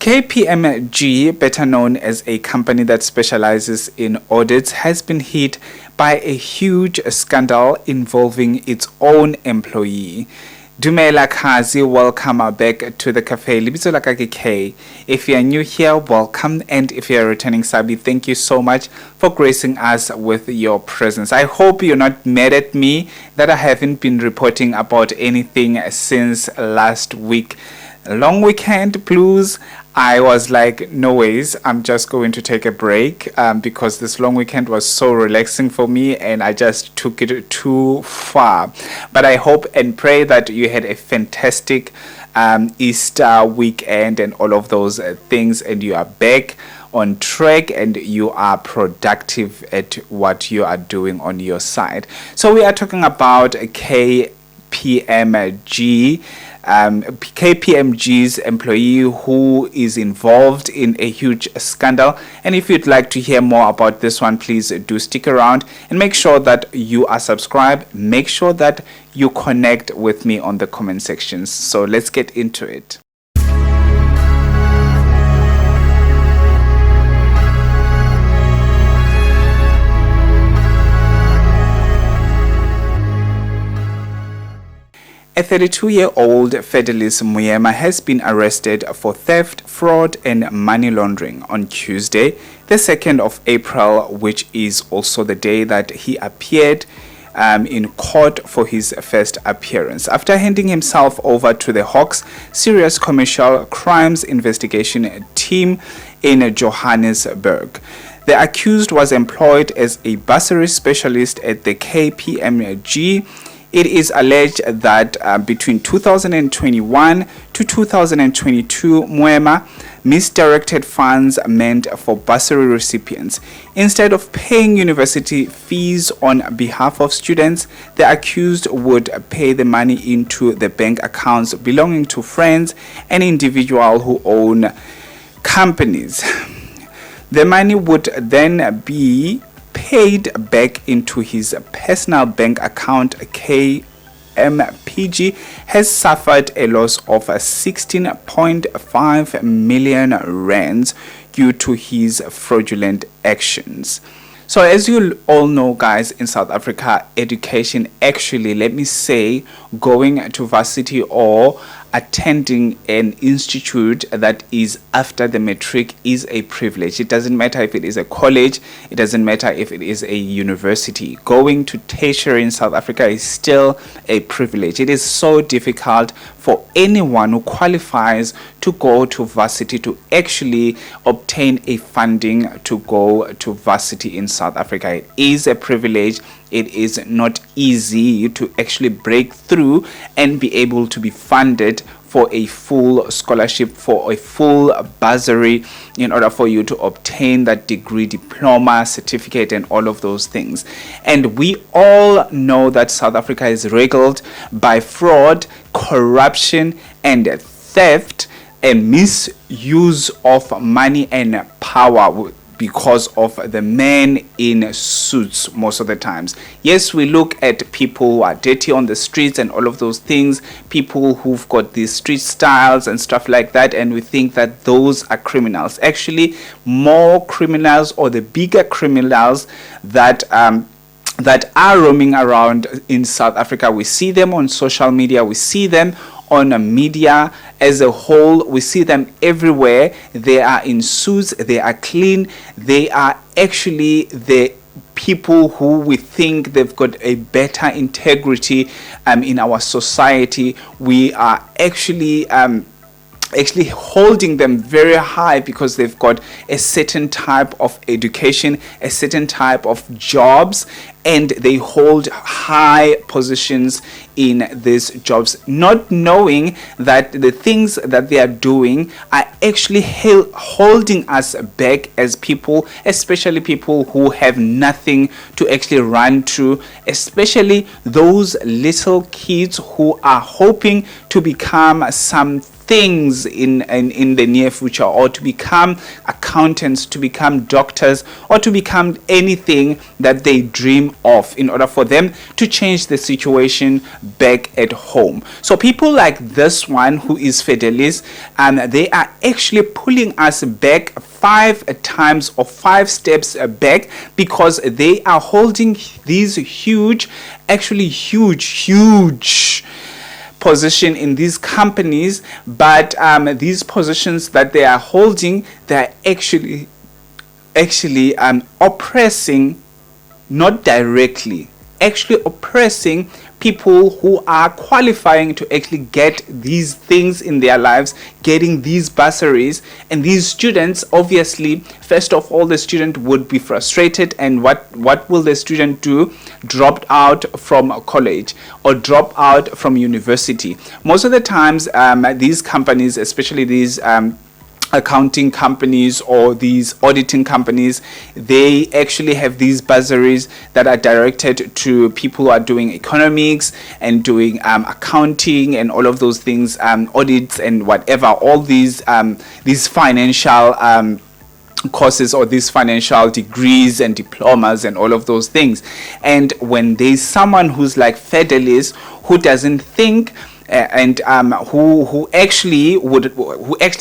KPMG, better known as a company that specializes in audits, has been hit by a huge scandal involving its own employee. Dumela Kazi, welcome back to the cafe. Libitso la ka ke K. If you are new here, welcome, and if you are returning Sabi, thank you so much for gracing us with your presence. I hope you're not mad at me that I haven't been reporting about anything since last week. Long weekend blues. I was like, no ways, I'm just going to take a break because this long weekend was so relaxing for me and I just took it too far. But I hope and pray that you had a fantastic Easter weekend and all of those things, and you are back on track and you are productive at what you are doing on your side. So we are talking about KPMG. KPMG's employee who is involved in a huge scandal. And if you'd like to hear more about this one, please do stick around and make sure that you are subscribed. Make sure that you connect with me on the comment sections. So let's get into it. A 32-year-old Fidelis Moema has been arrested for theft, fraud, and money laundering on Tuesday, the 2nd of April, which is also the day that he appeared in court for his first appearance. After handing himself over to the Hawks Serious Commercial Crimes Investigation Team in Johannesburg, the accused was employed as a bursary specialist at the KPMG. It is alleged that between 2021 to 2022, Moema misdirected funds meant for bursary recipients. Instead of paying university fees on behalf of students, the accused would pay the money into the bank accounts belonging to friends and individuals who own companies. The money would then be paid back into his personal bank account. KMPG has suffered a loss of 16.5 million rands due to his fraudulent actions. So as you all know, guys, in South Africa, education, actually, let me say, going to varsity or attending an institute that is after the matric is a privilege. It doesn't matter if it is a college, it doesn't matter if it is a university. Going to tertiary in South Africa is still a privilege. It is so difficult for anyone who qualifies to go to varsity to actually obtain a funding to go to varsity in South Africa. It is a privilege. It is not easy to actually break through and be able to be funded for a full scholarship, for a full bursary, in order for you to obtain that degree, diploma, certificate, and all of those things. And we all know that South Africa is riddled by fraud, corruption, and theft, and misuse of money and power because of the men in suits most of the times. Yes, we look at people who are dirty on the streets and all of those things, people who've got these street styles and stuff like that, and we think that those are criminals. Actually, more criminals, or the bigger criminals that are roaming around in South Africa, we see them on social media, we see them on media as a whole, we see them everywhere. They are in suits, they are clean, they are actually the people who we think they've got a better integrity in our society. We are actually holding them very high because they've got a certain type of education, a certain type of jobs, and they hold high positions in these jobs, not knowing that the things that they are doing are actually holding us back as people, especially people who have nothing to actually run to, especially those little kids who are hoping to become some things in the near future, or to become accountants, to become doctors, or to become anything that they dream of, in order for them to change the situation back at home. So people like this one, who is Fidelis, they are actually pulling us back 5 times or 5 steps back, because they are holding these huge position in these companies, but these positions that they are holding, they're actually oppressing, not directly, actually oppressing people who are qualifying to actually get these things in their lives, getting these bursaries. And these students, obviously, first of all, the student would be frustrated, and what will the student do? Drop out from college or drop out from university. Most of the times, these companies, especially these accounting companies or these auditing companies, they actually have these bursaries that are directed to people who are doing economics and doing accounting and all of those things, audits and whatever, all these financial courses, or these financial degrees and diplomas and all of those things. And when there's someone who's like Fidelis, who doesn't think and who actually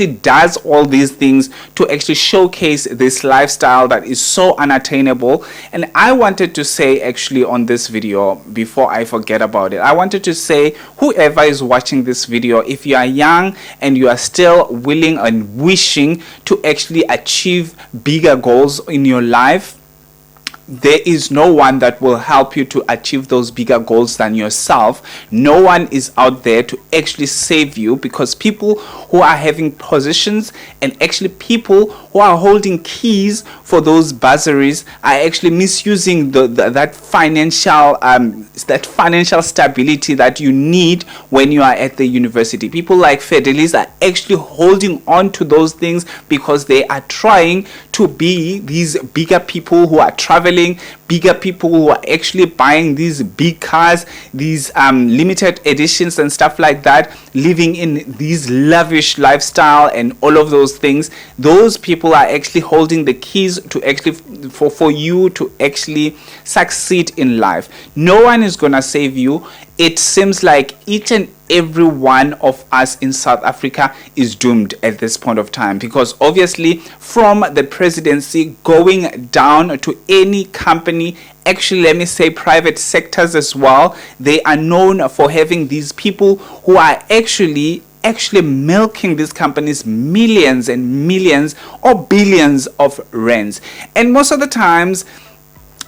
does all these things to actually showcase this lifestyle that is so unattainable. And I wanted to say, actually, on this video, before I forget about it, I wanted to say, whoever is watching this video, if you are young and you are still willing and wishing to actually achieve bigger goals in your life, there is no one that will help you to achieve those bigger goals than yourself. No one is out there to actually save you, because people who are having positions and actually people who are holding keys for those bursaries are actually misusing that financial stability that you need when you are at the university. People like Fidelis are actually holding on to those things because they are trying to be these bigger people who are traveling, bigger people who are actually buying these big cars, these limited editions and stuff like that, living in these lavish lifestyle and all of those things. Those people are actually holding the keys to actually for you to actually succeed in life. No one is gonna save you. It seems like each and every one of us in South Africa is doomed at this point of time, because obviously from the presidency going down to any company, actually let me say private sectors as well, they are known for having these people who are actually milking these companies millions and millions or billions of rands. And most of the times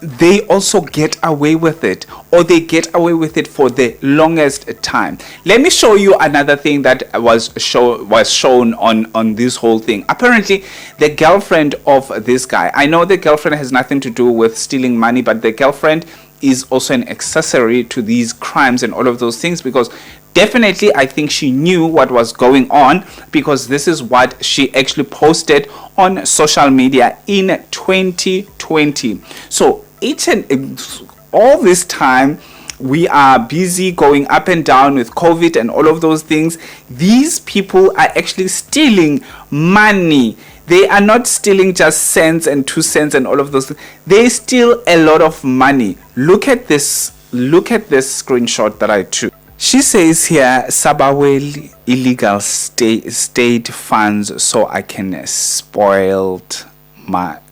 they also get away with it, or they get away with it for the longest time. Let me show you another thing that was shown on this whole thing. Apparently, the girlfriend of this guy, I know the girlfriend has nothing to do with stealing money, but the girlfriend is also an accessory to these crimes and all of those things, because definitely I think she knew what was going on, because this is what she actually posted on social media in 2020. So all this time we are busy going up and down with COVID and all of those things. These people are actually stealing money. They are not stealing just cents and 2 cents and all of those things. They steal a lot of money. Look at this screenshot that I took. She says here, Sabawel illegal state funds so I can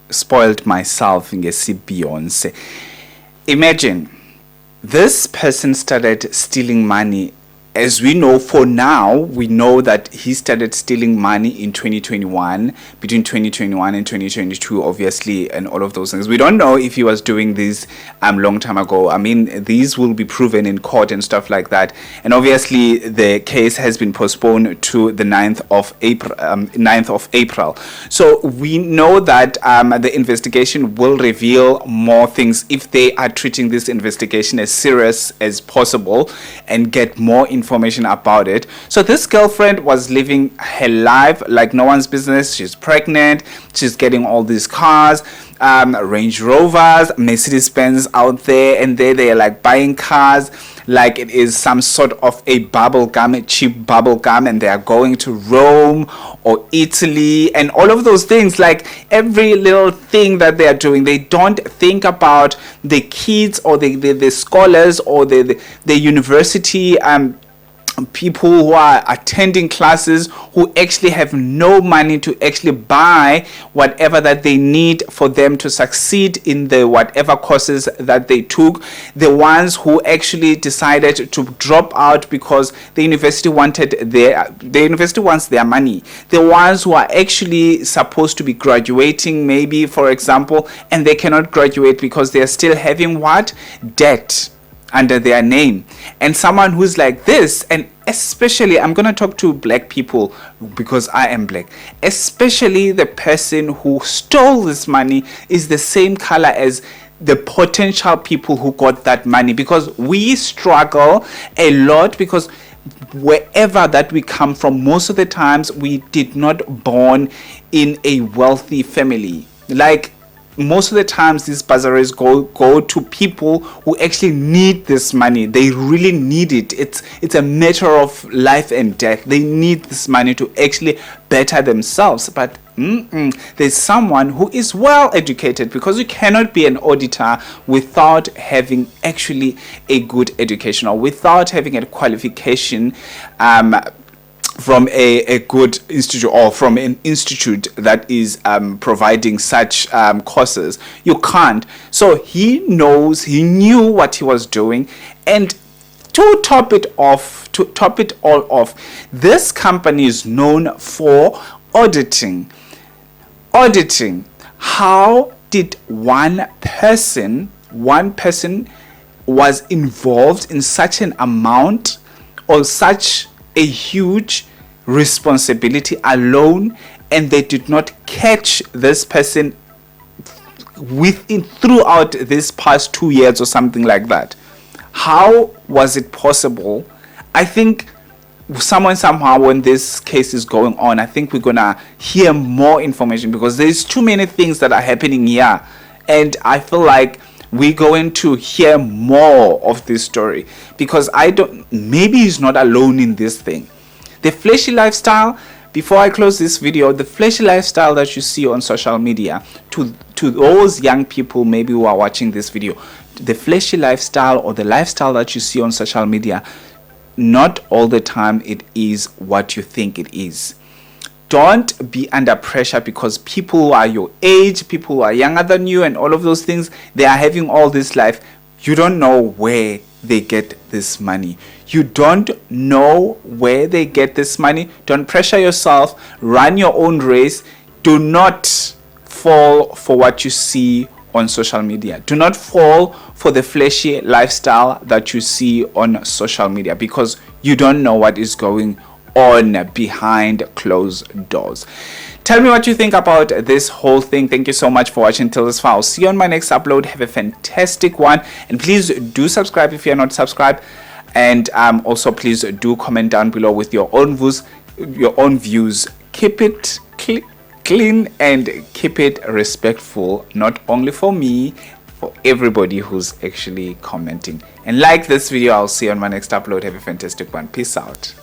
spoiled myself in Beyonce. Imagine this person started stealing money. As we know, for now, we know that he started stealing money in 2021, between 2021 and 2022, obviously, and all of those things. We don't know if he was doing this long time ago. I mean, these will be proven in court and stuff like that. And obviously, the case has been postponed to the 9th of April. So we know that the investigation will reveal more things if they are treating this investigation as serious as possible and get more information about it. So this girlfriend was living her life like no one's business. She's pregnant, she's getting all these cars, Range Rovers, Mercedes Benz out there, and they're like buying cars. like it is some sort of a bubble gum, a cheap bubble gum, and they are going to Rome or Italy and all of those things. Like every little thing that they are doing, they don't think about the kids or the scholars or the university people who are attending classes who actually have no money to actually buy whatever that they need for them to succeed in the whatever courses that they took. The ones who actually decided to drop out because the university wants their money. The ones who are actually supposed to be graduating, maybe for example, and they cannot graduate because they are still having what? Debt under their name. And someone who's like this, and especially I'm gonna talk to black people because I am black, especially the person who stole this money is the same color as the potential people who got that money, because we struggle a lot, because wherever that we come from, most of the times we did not born in a wealthy family. Like most of the times these bursaries go to people who actually need this money. They really need it. It's a matter of life and death. They need this money to actually better themselves. But there's someone who is well educated, because you cannot be an auditor without having actually a good education or without having a qualification from a good institute or from an institute that is providing such courses. You can't. So he knew what he was doing. And to top it all off, this company is known for auditing. How did one person was involved in such an amount or such a huge responsibility alone, and they did not catch this person throughout this past 2 years or something like that? How was it possible? I think somehow when this case is going on, I think we're gonna hear more information, because there's too many things that are happening here, and I feel like we're going to hear more of this story, because maybe he's not alone in this thing. The flashy lifestyle, before I close this video, the flashy lifestyle that you see on social media, to those young people maybe who are watching this video, the flashy lifestyle or the lifestyle that you see on social media, not all the time it is what you think it is. Don't be under pressure because people who are your age, people who are younger than you and all of those things, they are having all this life. You don't know where they get this money. You don't know where they get this money. Don't pressure yourself. Run your own race. Do not fall for what you see on social media. Do not fall for the flashy lifestyle that you see on social media, because you don't know what is going on behind closed doors. Tell me what you think about this whole thing. Thank you so much for watching till this far. I'll see you on my next upload. Have a fantastic one, and please do subscribe if you're not subscribed, and also please do comment down below with your own views. Keep it clean and keep it respectful, not only for me, for everybody who's actually commenting. And like this video. I'll see you on my next upload. Have a fantastic one. Peace out.